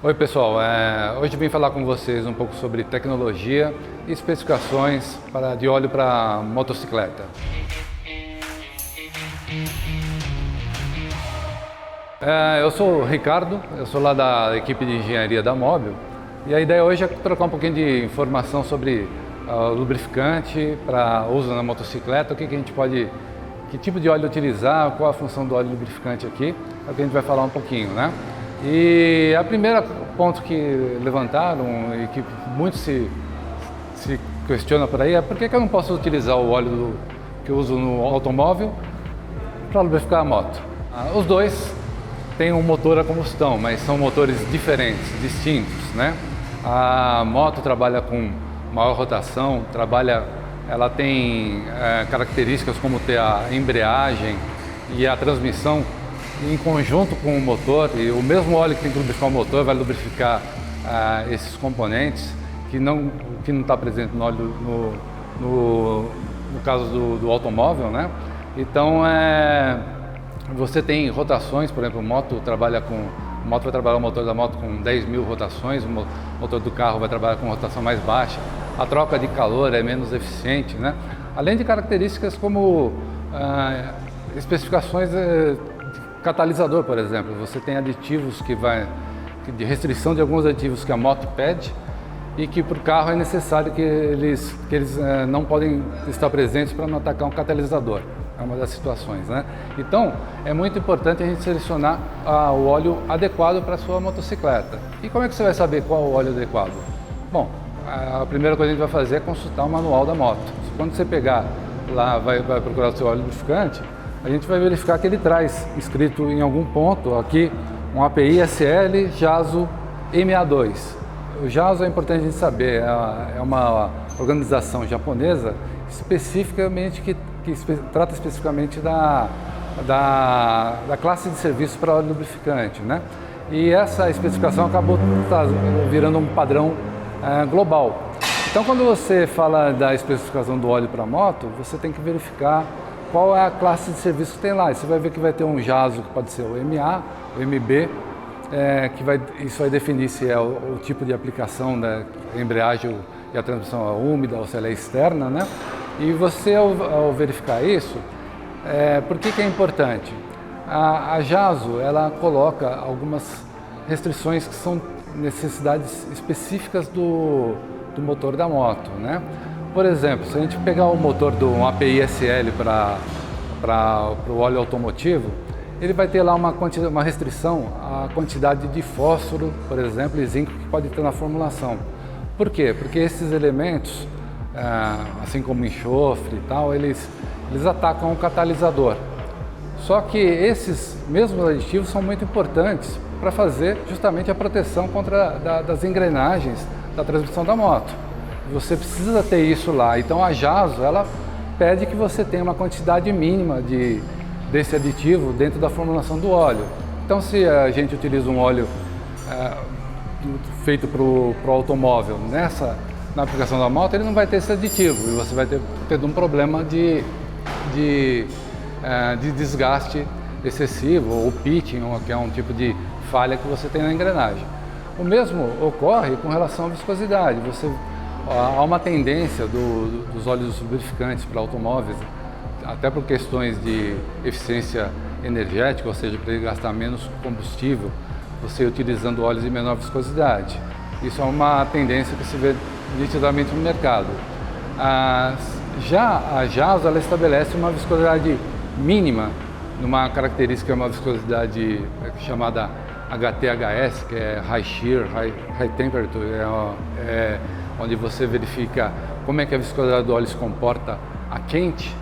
Oi pessoal, hoje eu vim falar com vocês um pouco sobre tecnologia e especificações de óleo para motocicleta. Eu sou o Ricardo, eu sou lá da equipe de engenharia da Mobil e a ideia hoje é trocar um pouquinho de informação sobre lubrificante para uso na motocicleta, que tipo de óleo utilizar, qual a função do óleo lubrificante aqui, é o que a gente vai falar um pouquinho, né? E a primeira ponto que levantaram e que muito se questiona por aí é por que eu não posso utilizar o óleo que eu uso no automóvel para lubrificar a moto. Os dois têm um motor a combustão, mas são motores diferentes, distintos, né? A moto trabalha com maior rotação, ela tem características como ter a embreagem e a transmissão em conjunto com o motor, e o mesmo óleo que tem que lubrificar o motor vai lubrificar esses componentes que não está presente no óleo no caso do automóvel, né? Então você tem rotações, por exemplo, o moto vai trabalhar o motor da moto com 10.000 rotações, o motor do carro vai trabalhar com rotação mais baixa, a troca de calor é menos eficiente, né? Além de características como especificações catalisador, por exemplo, você tem aditivos de restrição de alguns aditivos que a moto pede e que para o carro é necessário que eles não podem estar presentes para não atacar um catalisador. É uma das situações, né? Então, é muito importante a gente selecionar o óleo adequado para a sua motocicleta. E como é que você vai saber qual o óleo adequado? Bom, a primeira coisa que a gente vai fazer é consultar o manual da moto. Quando você pegar lá, vai procurar o seu óleo lubrificante, a gente vai verificar que ele traz escrito em algum ponto aqui um API SL JASO MA2. O JASO é importante a gente saber, é uma organização japonesa especificamente que trata especificamente da classe de serviço para óleo lubrificante, né? E essa especificação acabou virando um padrão global. Então, quando você fala da especificação do óleo para moto, você tem que verificar qual é a classe de serviço que tem lá. Você vai ver que vai ter um JASO, que pode ser o MA, o MB, isso vai definir se é o tipo de aplicação da embreagem e a transmissão é úmida ou se ela é externa, né? E você, ao verificar isso, por que é importante? A JASO, ela coloca algumas restrições que são necessidades específicas do motor da moto, né? Por exemplo, se a gente pegar o motor do API SL para o óleo automotivo, ele vai ter lá uma restrição à quantidade de fósforo, por exemplo, e zinco que pode ter na formulação. Por quê? Porque esses elementos, assim como enxofre e tal, eles atacam o catalisador. Só que esses mesmos aditivos são muito importantes para fazer justamente a proteção das engrenagens da transmissão da moto. Você precisa ter isso lá. Então a JASO, ela pede que você tenha uma quantidade mínima desse aditivo dentro da formulação do óleo. Então, se a gente utiliza um óleo feito para o automóvel na aplicação da moto, ele não vai ter esse aditivo e você vai ter um problema de desgaste excessivo ou pitching, que é um tipo de falha que você tem na engrenagem. O mesmo ocorre com relação à viscosidade. Há uma tendência dos óleos lubrificantes para automóveis, até por questões de eficiência energética, ou seja, para ele gastar menos combustível, você utilizando óleos de menor viscosidade. Isso é uma tendência que se vê nitidamente no mercado. Já a JASO, ela estabelece uma viscosidade mínima, numa característica, uma viscosidade chamada HTHS, que é High Shear, High Temperature, onde você verifica como é que a viscosidade do óleo se comporta a quente,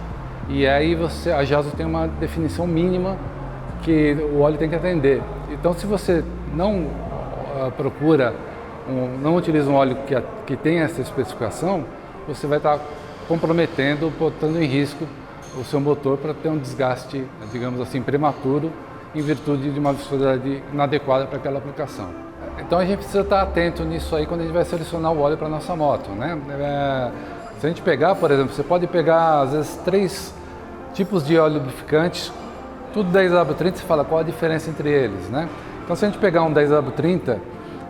e aí a JASO tem uma definição mínima que o óleo tem que atender. Então, se você não não utiliza um óleo que tem essa especificação, você vai estar comprometendo, botando em risco o seu motor para ter um desgaste, digamos assim, prematuro, em virtude de uma viscosidade inadequada para aquela aplicação. Então a gente precisa estar atento nisso aí quando a gente vai selecionar o óleo para a nossa moto, né? Se a gente pegar, por exemplo, você pode pegar às vezes 3 tipos de óleo lubrificantes, tudo 10W30, você fala qual a diferença entre eles, né? Então se a gente pegar um 10W30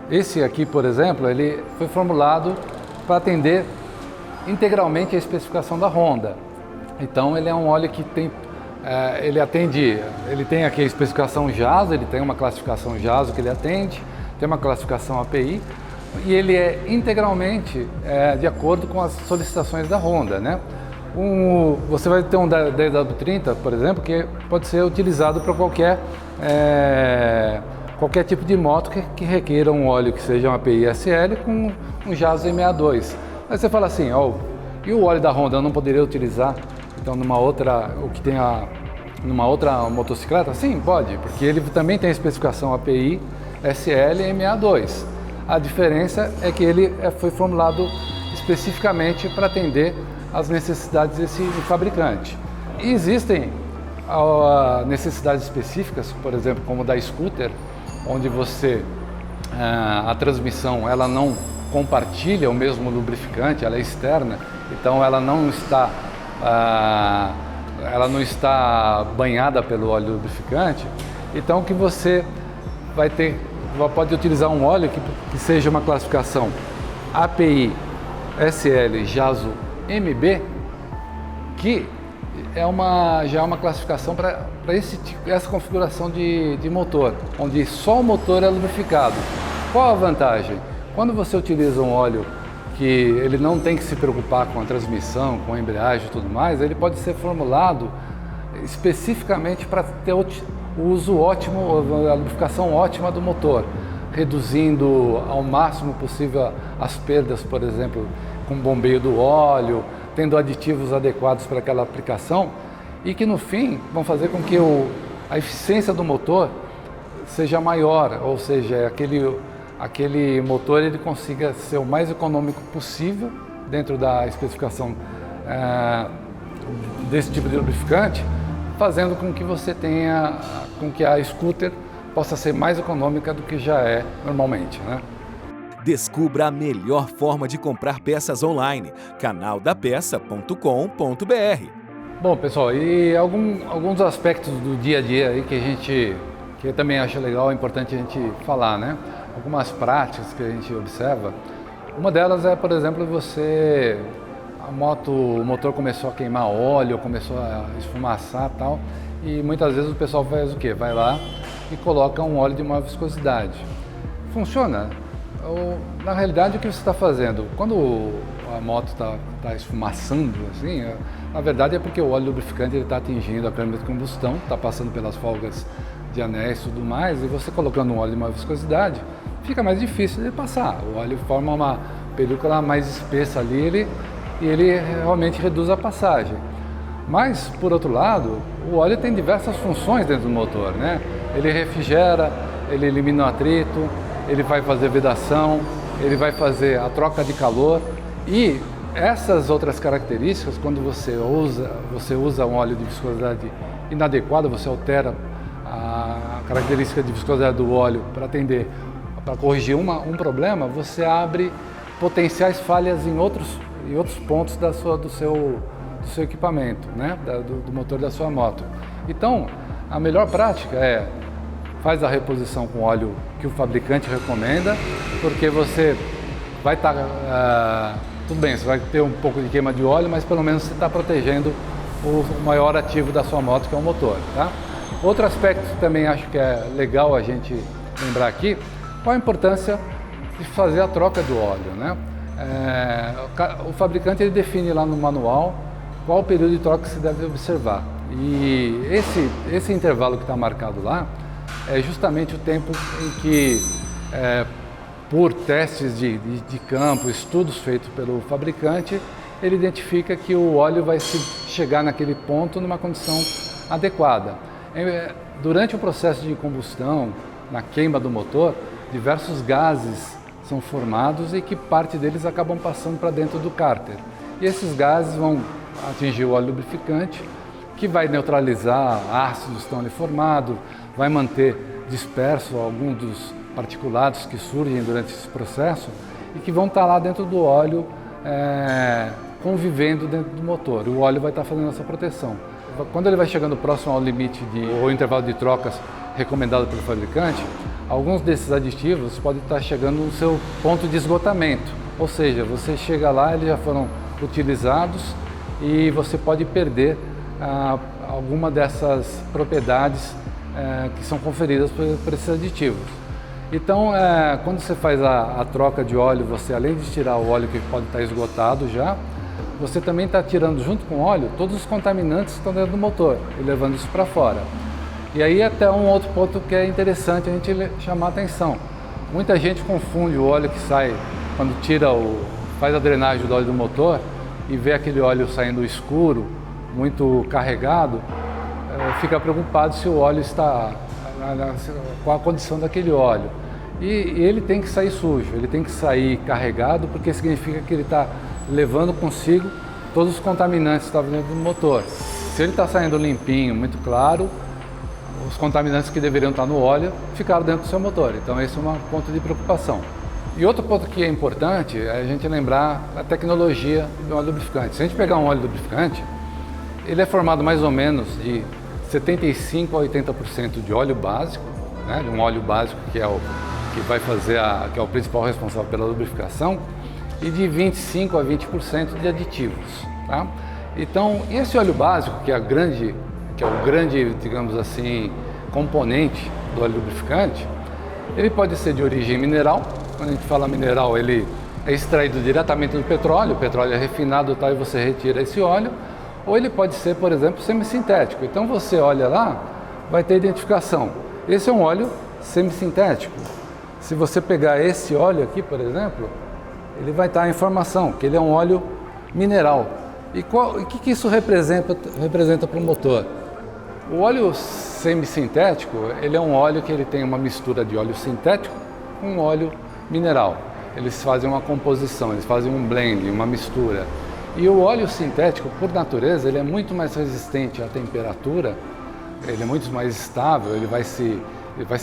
Esse aqui, por exemplo, ele foi formulado para atender integralmente a especificação da Honda. Então ele é um óleo que tem, ele tem aqui a especificação JASO, ele tem uma classificação JASO que ele atende, tem uma classificação API e ele é integralmente de acordo com as solicitações da Honda, né? Você vai ter um DW30, por exemplo, que pode ser utilizado para qualquer tipo de moto que requeira um óleo que seja um API SL com um JASO E62. Aí você fala assim, e o óleo da Honda eu não poderia utilizar então numa outra motocicleta? Sim, pode, porque ele também tem a especificação API SL E62. A diferença é que ele foi formulado especificamente para atender às necessidades desse fabricante. E existem necessidades específicas, por exemplo, como da scooter, onde a transmissão ela não compartilha o mesmo lubrificante, ela é externa, então ela não está banhada pelo óleo lubrificante, então que você pode utilizar um óleo que seja uma classificação API SL JASO MB, que já é uma classificação para essa configuração de motor, onde só o motor é lubrificado. Qual a vantagem? Quando você utiliza um óleo que ele não tem que se preocupar com a transmissão, com a embreagem e tudo mais, ele pode ser formulado especificamente para ter o uso ótimo, a lubrificação ótima do motor, reduzindo ao máximo possível as perdas, por exemplo, com bombeio do óleo, tendo aditivos adequados para aquela aplicação e que no fim vão fazer com que a eficiência do motor seja maior, ou seja, aquele motor ele consiga ser o mais econômico possível dentro da especificação desse tipo de lubrificante, fazendo com que com que a scooter possa ser mais econômica do que já é normalmente, né? Descubra a melhor forma de comprar peças online, canaldapeça.com.br. Bom, pessoal, e alguns aspectos do dia a dia aí que eu também acho legal, é importante a gente falar, né? Algumas práticas que a gente observa. Uma delas é, por exemplo, o motor começou a queimar óleo, começou a esfumaçar e tal, e muitas vezes o pessoal faz o quê? Vai lá e coloca um óleo de maior viscosidade. Funciona? Na realidade, o que você está fazendo? Quando a moto está esfumaçando, assim, na verdade é porque o óleo lubrificante está atingindo a câmara de combustão, está passando pelas folgas de anéis e tudo mais, e você colocando um óleo de maior viscosidade, fica mais difícil de passar. O óleo forma uma película mais espessa ali e ele realmente reduz a passagem. Mas, por outro lado, o óleo tem diversas funções dentro do motor, né? Ele refrigera, ele elimina o atrito, ele vai fazer vedação, ele vai fazer a troca de calor e essas outras características, quando você usa um óleo de viscosidade inadequada, você altera a característica de viscosidade do óleo para corrigir um problema, você abre potenciais falhas em outros pontos do seu equipamento, né? do motor da sua moto. Então, a melhor prática faz a reposição com óleo que o fabricante recomenda, porque você vai estar, tudo bem, você vai ter um pouco de queima de óleo, mas pelo menos você está protegendo o maior ativo da sua moto, que é o motor, tá? Outro aspecto que também acho que é legal a gente lembrar aqui, qual a importância de fazer a troca do óleo, né? O fabricante ele define lá no manual qual o período de troca que se deve observar, e esse intervalo que está marcado lá é justamente o tempo em que, por testes de campo, estudos feitos pelo fabricante, ele identifica que o óleo vai chegar naquele ponto numa condição adequada. Durante o processo de combustão, na queima do motor, diversos gases são formados e que parte deles acabam passando para dentro do cárter. E esses gases vão atingir o óleo lubrificante, que vai neutralizar ácidos que estão ali formados, vai manter disperso alguns dos particulados que surgem durante esse processo e que vão estar lá dentro do óleo, convivendo dentro do motor. O óleo vai estar fazendo essa proteção. Quando ele vai chegando próximo ao limite ou intervalo de trocas recomendado pelo fabricante, alguns desses aditivos podem estar chegando no seu ponto de esgotamento, ou seja, você chega lá, eles já foram utilizados e você pode perder alguma dessas propriedades que são conferidas por esses aditivos. Então, quando você faz a troca de óleo, você além de tirar o óleo que pode estar esgotado já, você também está tirando junto com o óleo todos os contaminantes que estão dentro do motor e levando isso para fora. E aí até um outro ponto que é interessante a gente chamar a atenção. Muita gente confunde o óleo que sai quando faz a drenagem do óleo do motor e vê aquele óleo saindo escuro, muito carregado, fica preocupado se o óleo está, qual a condição daquele óleo. E ele tem que sair sujo, ele tem que sair carregado, porque significa que ele está levando consigo todos os contaminantes que estavam dentro do motor. Se ele está saindo limpinho, muito claro, os contaminantes que deveriam estar no óleo ficaram dentro do seu motor. Então esse é um ponto de preocupação. E outro ponto que é importante é a gente lembrar a tecnologia do óleo lubrificante. Se a gente pegar um óleo lubrificante, ele é formado mais ou menos de 75% a 80% de óleo básico, né, de um óleo básico que é que é o principal responsável pela lubrificação, e de 25% a 20% de aditivos. Tá? Então, esse óleo básico, que é o grande, digamos assim, componente do óleo lubrificante, ele pode ser de origem mineral. Quando a gente fala mineral, ele é extraído diretamente do petróleo, o petróleo é refinado e você retira esse óleo, ou ele pode ser, por exemplo, semissintético. Então você olha lá, vai ter identificação. Esse é um óleo semissintético. Se você pegar esse óleo aqui, por exemplo, ele vai estar a informação que ele é um óleo mineral. E o que isso representa para o motor? O óleo semissintético, ele é um óleo que ele tem uma mistura de óleo sintético com óleo mineral. Eles fazem uma composição, eles fazem um blend, uma mistura. E o óleo sintético, por natureza, ele é muito mais resistente à temperatura, ele é muito mais estável, ele vai se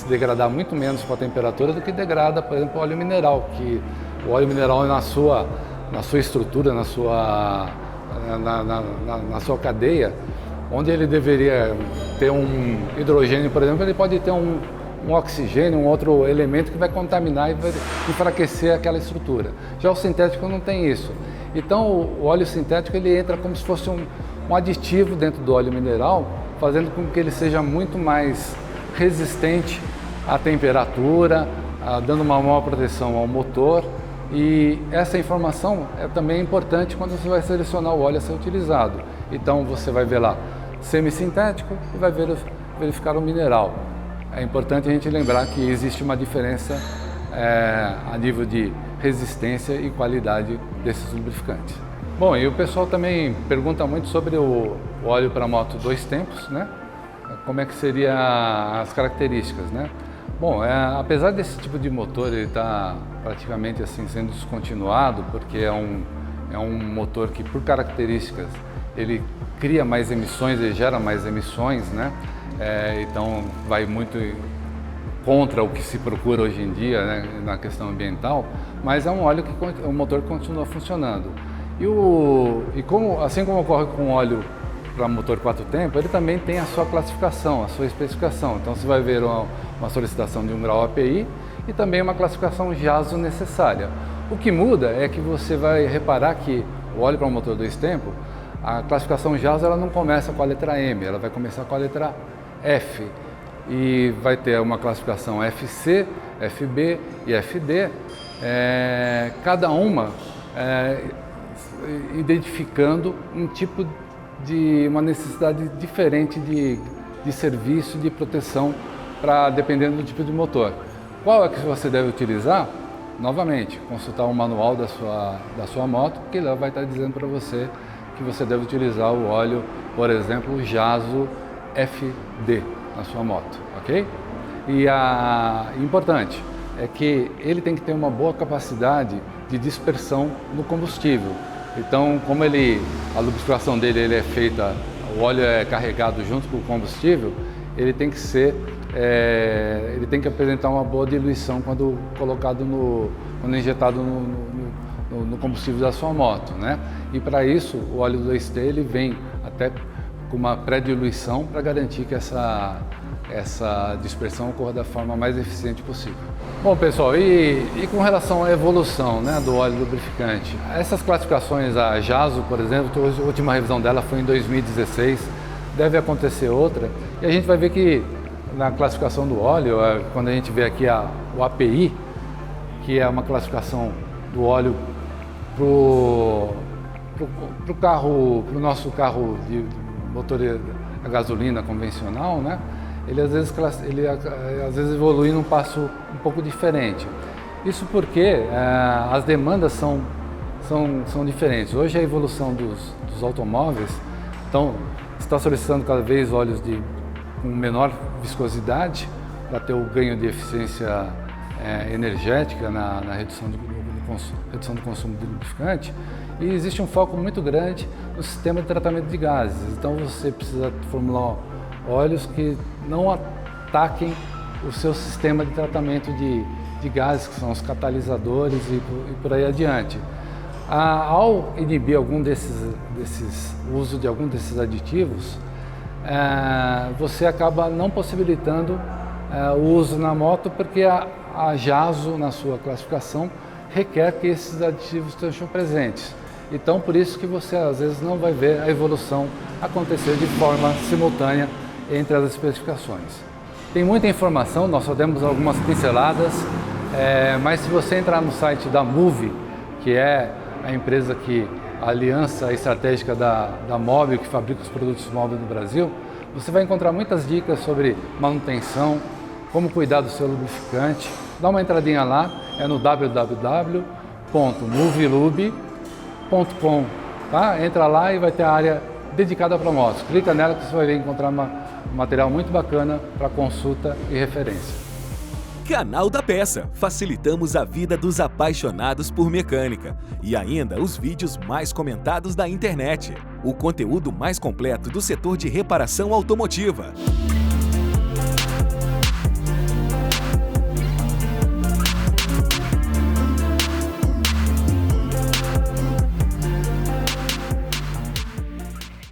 degradar muito menos com a temperatura do que degrada, por exemplo, o óleo mineral, que o óleo mineral na sua estrutura, na sua cadeia, onde ele deveria ter um hidrogênio, por exemplo, ele pode ter um oxigênio, um outro elemento que vai contaminar e vai enfraquecer aquela estrutura. Já o sintético não tem isso. Então o óleo sintético ele entra como se fosse um aditivo dentro do óleo mineral, fazendo com que ele seja muito mais resistente à temperatura, dando uma maior proteção ao motor. E essa informação é também importante quando você vai selecionar o óleo a ser utilizado. Então você vai ver lá semissintético e vai verificar o mineral. É importante a gente lembrar que existe uma diferença a nível de resistência e qualidade desses lubrificantes. Bom, e o pessoal também pergunta muito sobre o óleo para moto 2 tempos, né? Como é que seriam as características, né? Bom, apesar desse tipo de motor ele estar praticamente assim sendo descontinuado, porque é um motor que por características ele cria mais emissões, ele gera mais emissões, né? Então vai muito contra o que se procura hoje em dia, né, na questão ambiental, mas é um óleo que o motor continua funcionando. Assim como ocorre com o óleo para motor 4 tempos, ele também tem a sua classificação, a sua especificação. Então você vai ver uma solicitação de 1 grau API e também uma classificação JASO necessária. O que muda é que você vai reparar que o óleo para motor 2 tempos, a classificação JASO ela não começa com a letra M, ela vai começar com a letra F. E vai ter uma classificação FC, FB e FD, cada uma identificando um tipo de uma necessidade diferente de serviço, de proteção, dependendo do tipo de motor. Qual é que você deve utilizar? Novamente, consultar o manual da sua moto, que lá vai estar dizendo para você que você deve utilizar o óleo, por exemplo, o JASO FD na sua moto, ok? E importante é que ele tem que ter uma boa capacidade de dispersão no combustível. Então, como a lubrificação dele é feita, o óleo é carregado junto com o combustível, ele tem que apresentar uma boa diluição quando injetado no combustível da sua moto, né? E para isso, o óleo 2T ele vem até com uma pré-diluição para garantir que essa dispersão ocorra da forma mais eficiente possível. Bom, pessoal, e com relação à evolução, né, do óleo lubrificante, essas classificações, a JASO, por exemplo, a última revisão dela foi em 2016, deve acontecer outra, e a gente vai ver que na classificação do óleo, quando a gente vê aqui o API, que é uma classificação do óleo para o nosso carro de motor a gasolina convencional, né? Ele às vezes evolui num passo um pouco diferente. Isso porque as demandas são diferentes. Hoje a evolução dos automóveis está solicitando cada vez óleos com menor viscosidade para ter o ganho de eficiência energética na redução do consumo de lubrificante, e existe um foco muito grande no sistema de tratamento de gases. Então você precisa formular óleos que não ataquem o seu sistema de tratamento de gases, que são os catalisadores e por aí adiante. Ao inibir o uso de algum desses aditivos, você acaba não possibilitando o uso na moto, porque a JASO, na sua classificação, requer que esses aditivos estejam presentes. Então, por isso que você às vezes não vai ver a evolução acontecer de forma simultânea entre as especificações. Tem muita informação, nós só demos algumas pinceladas, mas se você entrar no site da Moove, que é a empresa a aliança estratégica da Mobil, que fabrica os produtos Mobil no Brasil, você vai encontrar muitas dicas sobre manutenção, como cuidar do seu lubrificante. Dá uma entradinha lá, é no www.movilube.com, tá? Entra lá e vai ter a área dedicada para motos. Clica nela que você vai encontrar um material muito bacana para consulta e referência. Canal da Peça. Facilitamos a vida dos apaixonados por mecânica. E ainda os vídeos mais comentados da internet. O conteúdo mais completo do setor de reparação automotiva.